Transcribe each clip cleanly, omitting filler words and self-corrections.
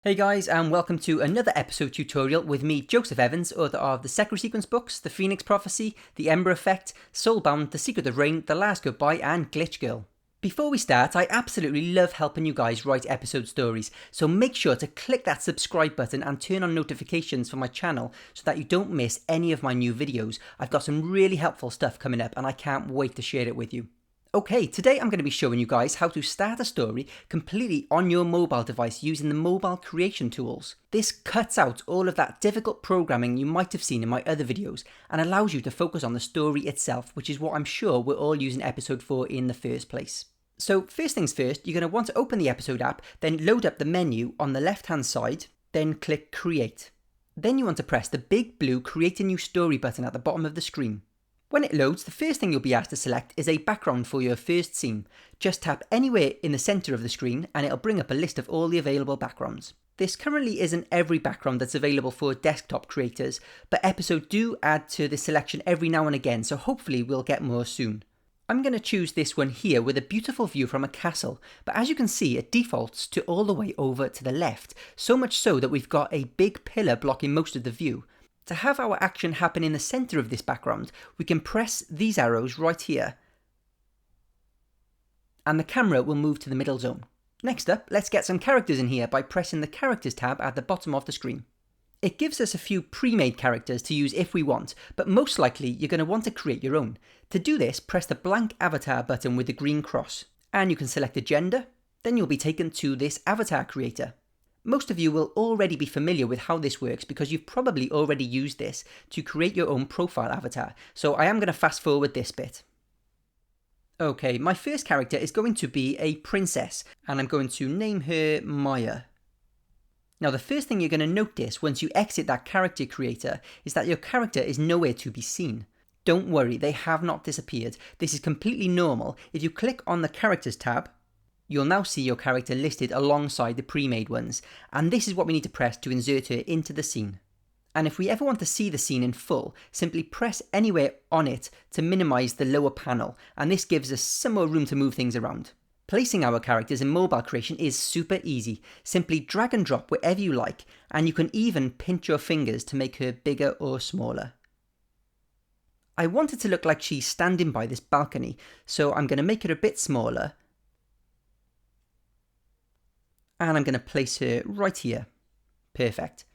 Hey guys, and welcome to another episode tutorial with me, Joseph Evans, author of the Secret Sequence books, The Phoenix Prophecy, The Ember Effect, Soulbound, The Secret of Rain, The Last Goodbe, and Glitch Girl. Before we start, I absolutely love helping you guys write episode stories, so make sure to click that subscribe button and turn on notifications for my channel so that you don't miss any of my new videos. I've got some really helpful stuff coming up and I can't wait to share it with you. Okay, today I'm going to be showing you guys how to start a story completely on your mobile device using the mobile creation tools. This cuts out all of that difficult programming you might have seen in my other videos and allows you to focus on the story itself, which is what I'm sure we're all using episode 4 in the first place. So first things first, you're going to want to open the episode app, then load up the menu on the left hand side, then click create. Then you want to press the big blue create a new story button at the bottom of the screen. When it loads, the first thing you'll be asked to select is a background for your first scene. Just tap anywhere in the centre of the screen and it'll bring up a list of all the available backgrounds. This currently isn't every background that's available for desktop creators, but episodes do add to the selection every now and again, so hopefully we'll get more soon. I'm going to choose this one here with a beautiful view from a castle, but as you can see it defaults to all the way over to the left, so much so that we've got a big pillar blocking most of the view. To have our action happen in the centre of this background, we can press these arrows right here, and the camera will move to the middle zone. Next up, let's get some characters in here by pressing the Characters tab at the bottom of the screen. It gives us a few pre-made characters to use if we want, but most likely you're going to want to create your own. To do this, press the blank avatar button with the green cross, and you can select a gender, then you'll be taken to this avatar creator. Most of you will already be familiar with how this works because you've probably already used this to create your own profile avatar, so I am going to fast forward this bit. Okay, my first character is going to be a princess, and I'm going to name her Maya. Now the first thing you're going to notice once you exit that character creator is that your character is nowhere to be seen. Don't worry, they have not disappeared. This is completely normal. If you click on the Characters tab, you'll now see your character listed alongside the pre-made ones, and this is what we need to press to insert her into the scene. And if we ever want to see the scene in full, simply press anywhere on it to minimise the lower panel, and this gives us some more room to move things around. Placing our characters in mobile creation is super easy. Simply drag and drop wherever you like, and you can even pinch your fingers to make her bigger or smaller. I want it to look like she's standing by this balcony, so I'm going to make it a bit smaller, and I'm going to place her right here. Perfect.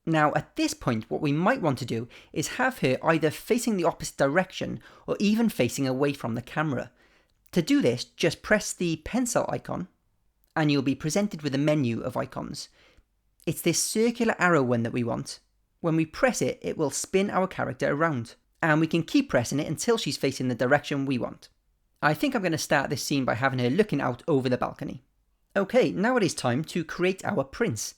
Now at this point what we might want to do is have her either facing the opposite direction or even facing away from the camera. To do this, just press the pencil icon and you'll be presented with a menu of icons. It's this circular arrow one that we want. When we press it, it will spin our character around, and we can keep pressing it until she's facing the direction we want. I think I'm going to start this scene by having her looking out over the balcony. Okay, now it is time to create our prince.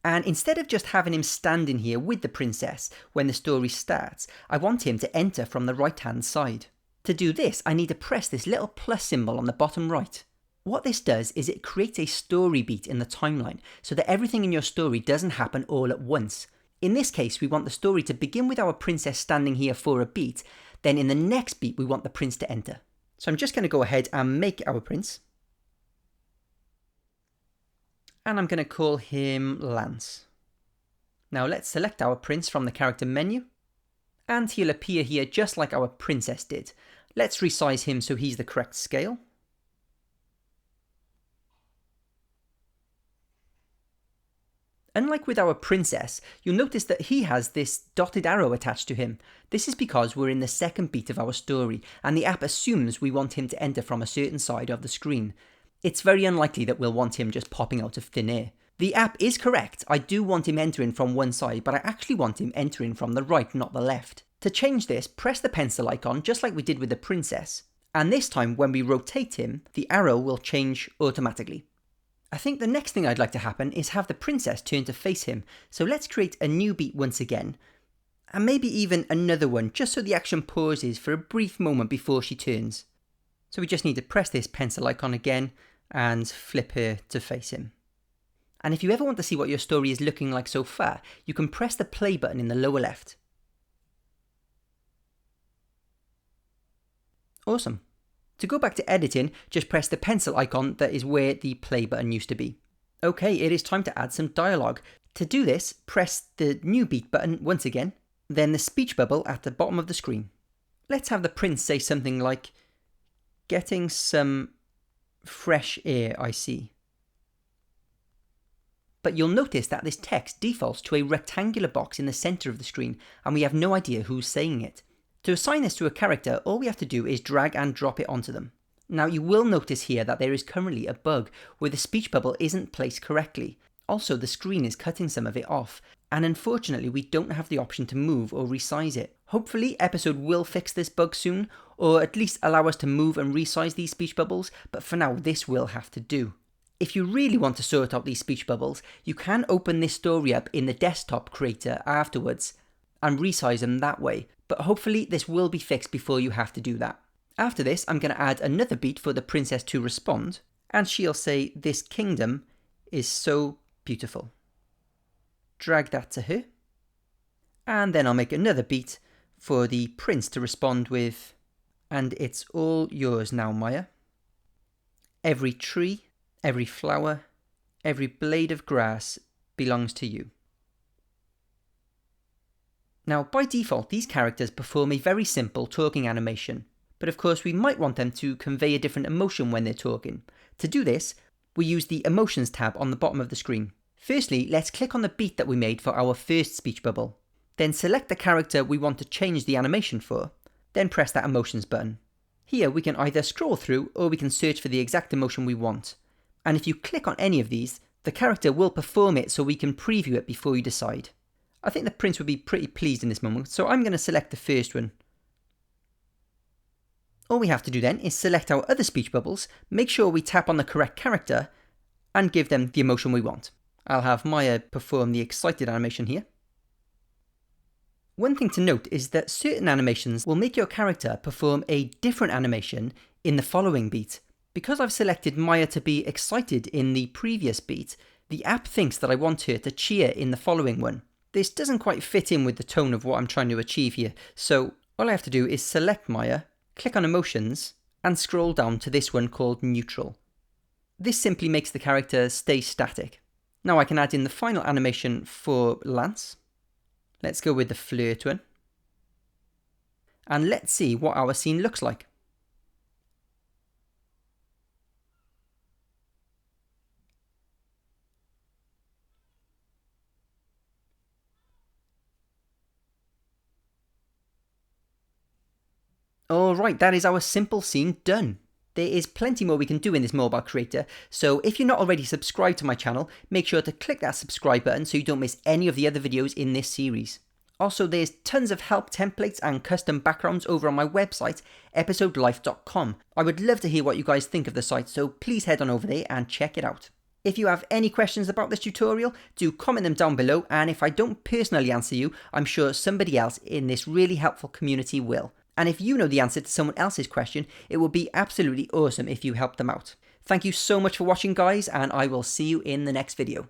And instead of just having him standing here with the princess when the story starts, I want him to enter from the right hand side. To do this, I need to press this little plus symbol on the bottom right. What this does is it creates a story beat in the timeline so that everything in your story doesn't happen all at once. In this case, we want the story to begin with our princess standing here for a beat, then in the next beat we want the prince to enter. So I'm just going to go ahead and make our prince. And I'm going to call him Lance. Now let's select our prince from the character menu, and he'll appear here just like our princess did. Let's resize him so he's the correct scale. Unlike with our princess, you'll notice that he has this dotted arrow attached to him. This is because we're in the second beat of our story, and the app assumes we want him to enter from a certain side of the screen. It's very unlikely that we'll want him just popping out of thin air. The app is correct, I do want him entering from one side, but I actually want him entering from the right, not the left. To change this, press the pencil icon just like we did with the princess, and this time when we rotate him, the arrow will change automatically. I think the next thing I'd like to happen is have the princess turn to face him, so let's create a new beat once again, and maybe even another one just so the action pauses for a brief moment before she turns. So we just need to press this pencil icon again and flip her to face him. And if you ever want to see what your story is looking like so far, you can press the play button in the lower left. Awesome. To go back to editing, just press the pencil icon that is where the play button used to be. Okay, it is time to add some dialogue. To do this, press the new beat button once again, then the speech bubble at the bottom of the screen. Let's have the prince say something like, "Getting some fresh air, I see." But you'll notice that this text defaults to a rectangular box in the centre of the screen, and we have no idea who's saying it. To assign this to a character, all we have to do is drag and drop it onto them. Now you will notice here that there is currently a bug where the speech bubble isn't placed correctly. Also, the screen is cutting some of it off, and unfortunately we don't have the option to move or resize it. Hopefully Episode will fix this bug soon, or at least allow us to move and resize these speech bubbles, but for now this will have to do. If you really want to sort out these speech bubbles, you can open this story up in the desktop creator afterwards and resize them that way, but hopefully this will be fixed before you have to do that. After this, I'm going to add another beat for the princess to respond, and she'll say, "This kingdom is so beautiful." Drag that to her, and then I'll make another beat for the prince to respond with, "And it's all yours now, Maya. Every tree, every flower, every blade of grass belongs to you." Now, by default, these characters perform a very simple talking animation, but of course we might want them to convey a different emotion when they're talking. To do this, we use the Emotions tab on the bottom of the screen. Firstly, let's click on the beat that we made for our first speech bubble. Then select the character we want to change the animation for, then press that Emotions button. Here we can either scroll through or we can search for the exact emotion we want. And if you click on any of these, the character will perform it so we can preview it before you decide. I think the prince would be pretty pleased in this moment, so I'm going to select the first one. All we have to do then is select our other speech bubbles, make sure we tap on the correct character, and give them the emotion we want. I'll have Maya perform the excited animation here. One thing to note is that certain animations will make your character perform a different animation in the following beat. Because I've selected Maya to be excited in the previous beat, the app thinks that I want her to cheer in the following one. This doesn't quite fit in with the tone of what I'm trying to achieve here, so all I have to do is select Maya, click on Emotions, and scroll down to this one called Neutral. This simply makes the character stay static. Now I can add in the final animation for Lance. Let's go with the flirt one. And let's see what our scene looks like. Alright, that is our simple scene done. There is plenty more we can do in this mobile creator, so if you're not already subscribed to my channel, make sure to click that subscribe button so you don't miss any of the other videos in this series. Also, there's tons of help templates and custom backgrounds over on my website, episodelife.com. I would love to hear what you guys think of the site, so please head on over there and check it out. If you have any questions about this tutorial, do comment them down below, and if I don't personally answer you, I'm sure somebody else in this really helpful community will. And if you know the answer to someone else's question, it would be absolutely awesome if you helped them out. Thank you so much for watching, guys, and I will see you in the next video.